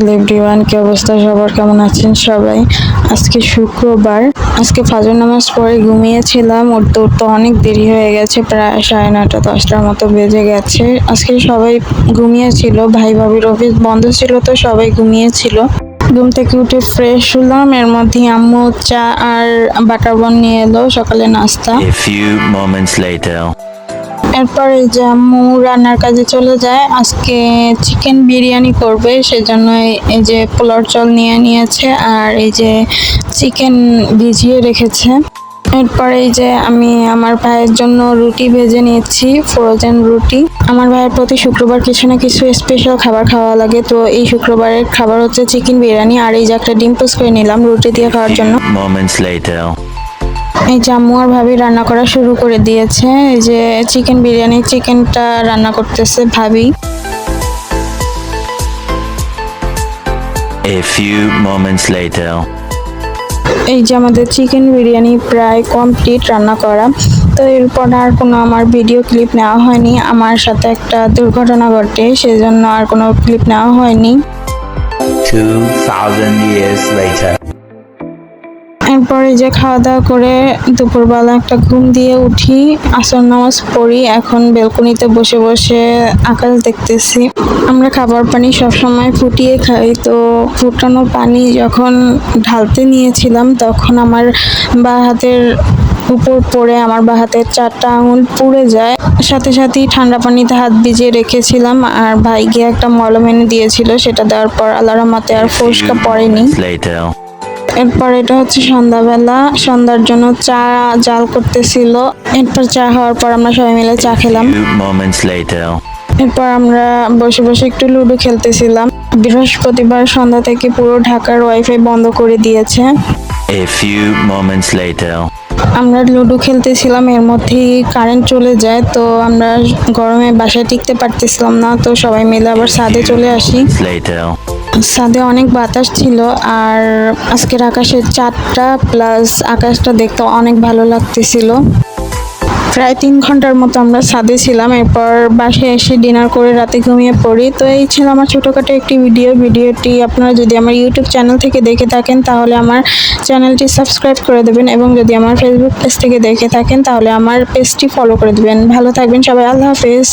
Hello everyone, কি অবস্থা সবার? কেমন আছেন সবাই? আজকে শুক্রবার, আজকে ফজর নামাজ পড়ে ঘুমিয়েছিলাম। উঠতে উঠতে অনেক দেরি হয়ে গেছে, প্রায় 9:30 10টার মতো বেজে গেছে। আজকে সবাই ঘুমিয়েছিল, ভাই ভাবির অফিস বন্ধ ছিল তো সবাই ঘুমিয়েছিল। ঘুম থেকে উঠে ফ্রেশ হলাম, এর মধ্যে আম্মু চা আর বাটার বান নিয়ে এলো সকালে নাস্তা। A few moments later. এরপর এই যে আম্মু রান্নার কাজে চলে যায়। আজকে চিকেন বিরিয়ানি করবে, সেজন্য এই যে পোলাও চাল নিয়ে নিয়েছে আর এই যে চিকেন ভিজিয়ে রেখেছে। এরপর এই যে আমি আমার ভাইয়ের জন্য রুটি ভেজে নিয়েছি, ফ্রোজেন রুটি। আমার ভাইয়ের প্রতি শুক্রবার কিছু না কিছু স্পেশাল খাবার খাওয়া লাগে, তো এই শুক্রবারের খাবার হচ্ছে চিকেন বিরিয়ানি। আর এই যে একটা ডিম পোস্ট করে নিলাম রুটি দিয়ে খাওয়ার জন্য। Moments later. এই যে আম্মু আর ভাবি রান্না করা শুরু করে দিয়েছে। এই যে চিকেন বিরিয়ানি, চিকেনটা রান্না করতেছে ভাবি। A few moments later. এই যে আমাদের চিকেন বিরিয়ানি প্রায় কমপ্লিট রান্না করা। তো এরপর আর কোনো আমার ভিডিও ক্লিপ নেওয়া হয়নি। আমার সাথে একটা দুর্ঘটনা ঘটে, সেজন্য আর কোনো ক্লিপ নেওয়া হয়নি। 2000 years later. এরপরে যে খাওয়া দাওয়া করে দুপুরবেলা একটা ঘুম দিয়ে উঠি, আসর নামাজ পড়ি। এখন বেলকনিতে বসে বসে আকাশ দেখতেছি। আমরা খাবার পানি সবসময় ফুটিয়ে খাই, তো ফুটানো পানি যখন ঢালতে নিয়েছিলাম তখন আমার বাঁ হাতের উপর পড়ে আমার বাঁ হাতের 4টা আঙুল পুড়ে যায়। সাথে সাথেই ঠান্ডা পানিতে হাত ভিজিয়ে রেখেছিলাম আর ভাই গিয়ে একটা মলম এনে দিয়েছিল, সেটা দেওয়ার পর আল্লাহর রহমতে আর ফোস্কা পড়েনি। Later. এরপর এটা হচ্ছে সন্ধ্যাবেলা, সন্ধ্যার জন্য চা জাল করতেছিল। এরপর চা হওয়ার পর আমরা সবাই মিলে চা খেলাম। Few moments later. এরপর আমরা বসে বসে একটু লুডো খেলতেছিলাম। বৃহস্পতিবার সন্ধ্যা থেকে পুরো ঢাকার ওয়াইফাই বন্ধ করে দিয়েছে। A few moments later. আমরা লুডো খেলতেছিলাম, এর মধ্যেই কারেন্ট চলে যায়, তো আমরা গরমে বাসায় টিকতে পারতেছিলাম না, তো সবাই মিলে আবার ছাদে চলে আসি। Later. ছাদে অনেক বাতাস ছিল আর আজকের আকাশের চাঁদটা প্লাস আকাশটা দেখতে অনেক ভালো লাগতেছিল। প্রায় 3 ঘন্টার মতো আমরা ছাদে ছিলাম। এরপর বাসায় এসে ডিনার করে রাতে ঘুমিয়ে পড়ি। তো এই ছিল আমার ছোটোখাটো একটি ভিডিওটি আপনারা যদি আমার ইউটিউব চ্যানেল থেকে দেখে থাকেন তাহলে আমার চ্যানেলটি সাবস্ক্রাইব করে দেবেন, এবং যদি আমার ফেসবুক পেজ থেকে দেখে থাকেন তাহলে আমার পেজটি ফলো করে দেবেন। ভালো থাকবেন সবাই, আল্লাহ হাফেজ।